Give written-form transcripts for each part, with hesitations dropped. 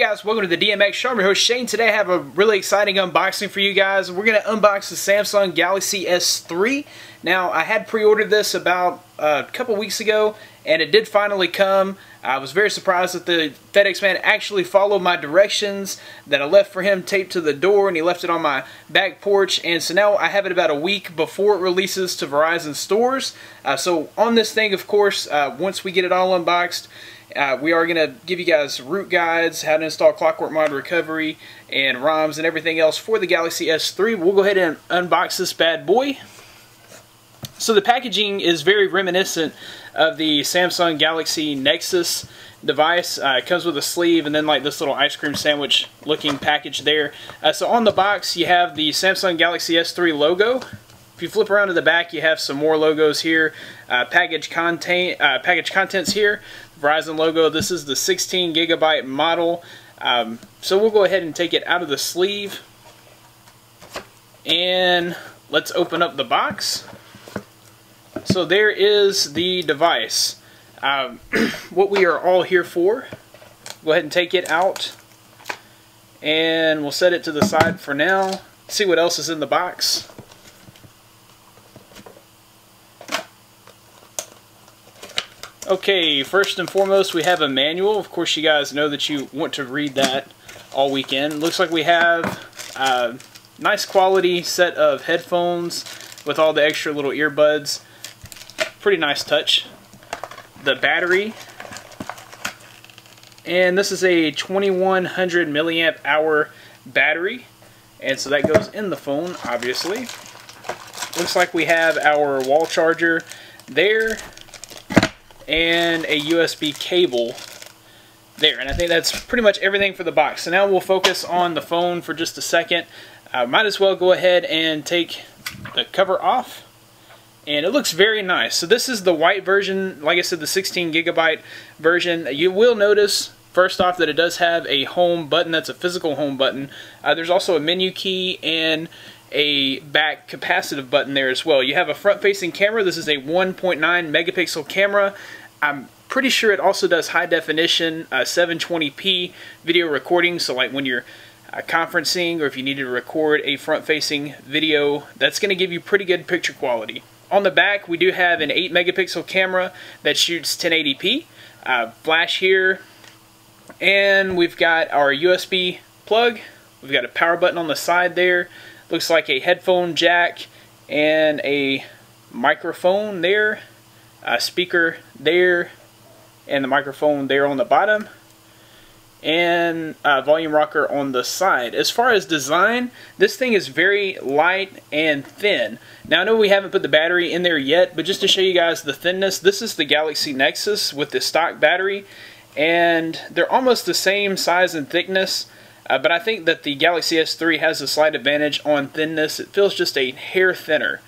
guys, welcome to the DMX Show. I'm your host Shane. Today I have a really exciting unboxing for you guys. We're going to unbox the Samsung Galaxy S3. Now, I had pre-ordered this about a couple weeks ago, and it did finally come. I was very surprised that the FedEx man actually followed my directions that I left for him taped to the door, and he left it on my back porch. And so now I have it about a week before it releases to Verizon stores. So on this thing, of course, once we get it all unboxed, we are going to give you guys root guides, how to install Clockwork Mod Recovery, and ROMs and everything else for the Galaxy S3. We'll go ahead and unbox this bad boy. So the packaging is very reminiscent of the Samsung Galaxy Nexus device. It comes with a sleeve and then like this little ice cream sandwich looking package there. So on the box you have the Samsung Galaxy S3 logo. If you flip around to the back, you have some more logos here. Package contents here. Verizon logo. This is the 16 gigabyte model. So we'll go ahead and take it out of the sleeve. And let's open up the box. So there is the device. What we are all here for. Go ahead and take it out. And we'll set it to the side for now. See what else is in the box. Okay, first and foremost we have a manual. Of course you guys know that you want to read that all weekend. Looks like we have a nice quality set of headphones with all the extra little earbuds. Pretty nice touch. The battery. And this is a 2100 milliamp hour battery. And so that goes in the phone, obviously. Looks like we have our wall charger there. And a USB cable there. And I think that's pretty much everything for the box. So now we'll focus on the phone for just a second. Might as well go ahead and take the cover off. And it looks very nice. So this is the white version, like I said, the 16 gigabyte version. You will notice, first off, that it does have a home button. That's a physical home button. There's also a menu key and a back capacitive button there as well. You have a front-facing camera. This is a 1.9 megapixel camera. I'm pretty sure it also does high definition 720p video recording. So like when you're conferencing or if you need to record a front-facing video, that's going to give you pretty good picture quality. On the back, we do have an 8 megapixel camera that shoots 1080p. Flash here. And we've got our USB plug. We've got a power button on the side there. Looks like a headphone jack and a microphone there. A speaker there. And the microphone there on the bottom. And a volume rocker on the side. As far as design, this thing is very light and thin. Now I know we haven't put the battery in there yet, but just to show you guys the thinness, this is the Galaxy Nexus with the stock battery, and they're almost the same size and thickness, but I think that the Galaxy S3 has a slight advantage on thinness. It feels just a hair thinner,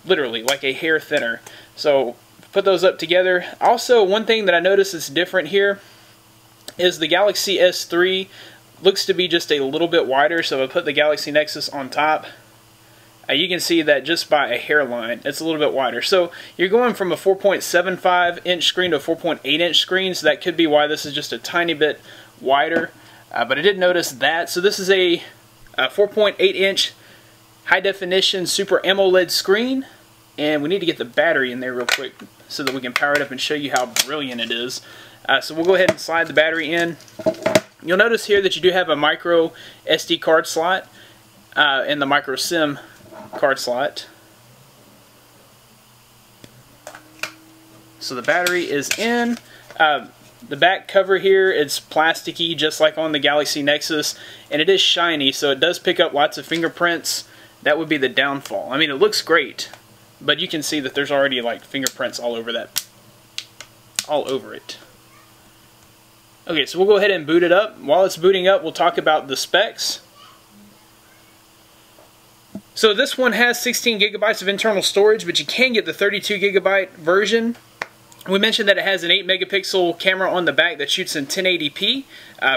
literally like a hair thinner. So put those up together. Also, one thing that I noticed is different here is the Galaxy S3 looks to be just a little bit wider. So if I put the Galaxy Nexus on top, you can see that just by a hairline it's a little bit wider. So you're going from a 4.75 inch screen to a 4.8 inch screen, so that could be why this is just a tiny bit wider. But I did notice that. So this is a 4.8 inch high definition Super AMOLED screen, and we need to get the battery in there real quick so that we can power it up and show you how brilliant it is. So we'll go ahead and slide the battery in. You'll notice here that you do have a micro SD card slot and the micro SIM card slot. So the battery is in. The back cover here, it's plasticky just like on the Galaxy Nexus, and it is shiny, so it does pick up lots of fingerprints. That would be the downfall. I mean, it looks great, but you can see that there's already like fingerprints all over that, all over it. Okay, so we'll go ahead and boot it up. While it's booting up, we'll talk about the specs. So this one has 16 gigabytes of internal storage, but you can get the 32 gigabyte version. We mentioned that it has an 8 megapixel camera on the back that shoots in 1080p.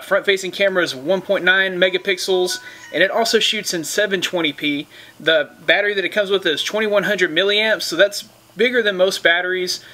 Front-facing camera is 1.9 megapixels, and it also shoots in 720p. The battery that it comes with is 2100 milliamps, so that's bigger than most batteries.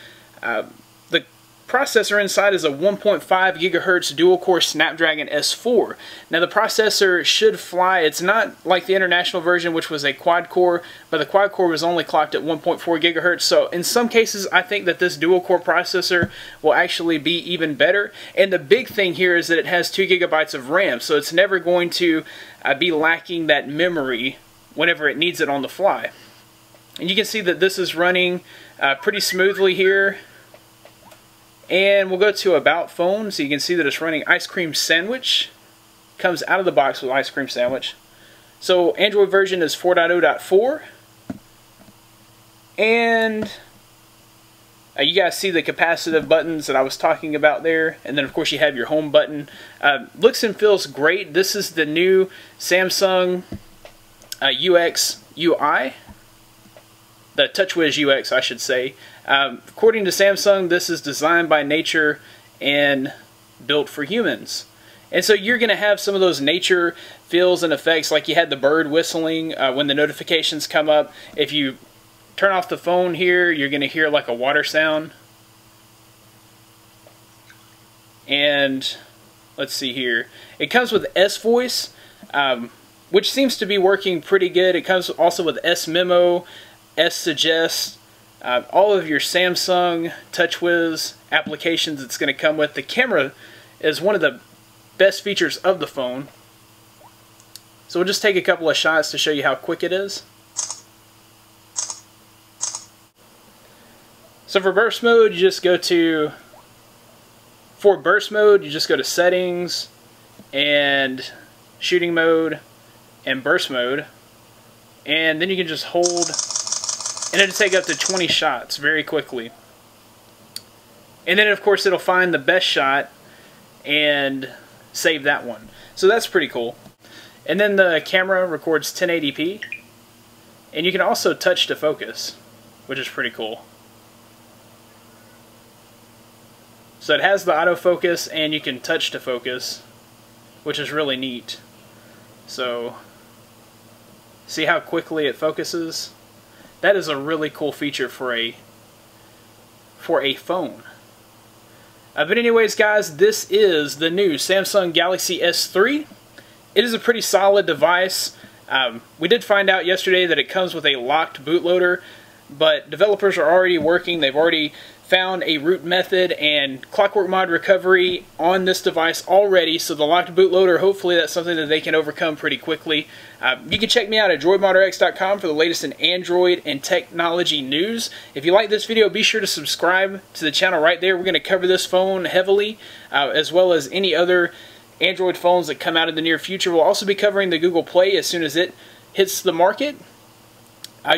The processor inside is a 1.5 gigahertz dual-core Snapdragon S4. Now the processor should fly. It's not like the international version, which was a quad-core, but the quad-core was only clocked at 1.4 gigahertz. So in some cases, I think that this dual-core processor will actually be even better. And the big thing here is that it has 2 gigabytes of RAM, so it's never going to be lacking that memory whenever it needs it on the fly. And you can see that this is running pretty smoothly here. And we'll go to About Phone, so you can see that it's running Ice Cream Sandwich. Comes out of the box with Ice Cream Sandwich. So Android version is 4.0.4. And you guys see the capacitive buttons that I was talking about there. And then of course you have your home button. Looks and feels great. This is the new Samsung UX UI. The TouchWiz UX, I should say. According to Samsung, this is designed by nature and built for humans. And so you're going to have some of those nature feels and effects, like you had the bird whistling when the notifications come up. If you turn off the phone here, you're going to hear like a water sound. And let's see here. It comes with S-Voice, which seems to be working pretty good. It comes also with S-Memo, S-Suggest, all of your Samsung TouchWiz applications it's going to come with. The camera is one of the best features of the phone. So we'll just take a couple of shots to show you how quick it is. So for burst mode, you just go to Settings and Shooting Mode and Burst Mode. And then you can just hold, and it'll take up to 20 shots very quickly. And then of course it'll find the best shot and save that one. So that's pretty cool. And then the camera records 1080p. And you can also touch to focus, which is pretty cool. So it has the autofocus and you can touch to focus, which is really neat. So see how quickly it focuses? That is a really cool feature for a phone. But anyways guys, this is the new Samsung Galaxy S3. It is a pretty solid device. We did find out yesterday that it comes with a locked bootloader, but developers are already working. They've already found a root method and clockwork mod recovery on this device already, so the locked bootloader, hopefully that's something that they can overcome pretty quickly. You can check me out at droidmodderx.com for the latest in Android and technology news. If you like this video, be sure to subscribe to the channel right there. We're going to cover this phone heavily, as well as any other Android phones that come out in the near future. We'll also be covering the Google Play as soon as it hits the market.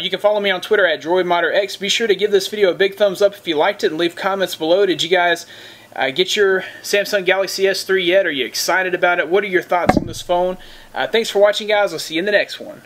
You can follow me on Twitter at droidmodderx. Be sure to give this video a big thumbs up if you liked it and leave comments below. Did you guys get your Samsung Galaxy S3 yet? Are you excited about it? What are your thoughts on this phone? Thanks for watching guys. I'll see you in the next one.